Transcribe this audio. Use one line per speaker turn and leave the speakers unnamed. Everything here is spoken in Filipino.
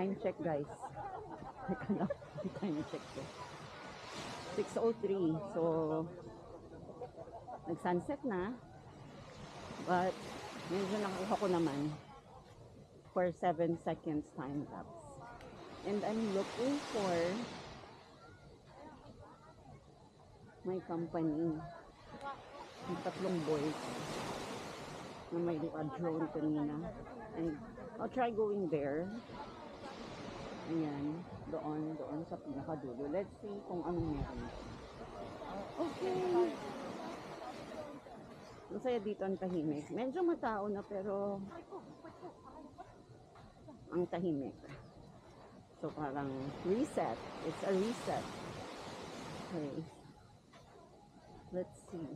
Time check, guys. Teka lang. Time check ko. 6:03. So, nag-sunset na. But, medyo nakuha ko naman for 7 seconds time lapse. And I'm looking for my company. Yung tatlong boys na may drone kanina. And I'll try going there. Ayan, doon sa pinakadulo. Let's see kung anong meron. Okay. Masaya dito ang tahimik. Medyo matao na pero ang tahimik. So parang reset. It's a reset. Okay. Let's see.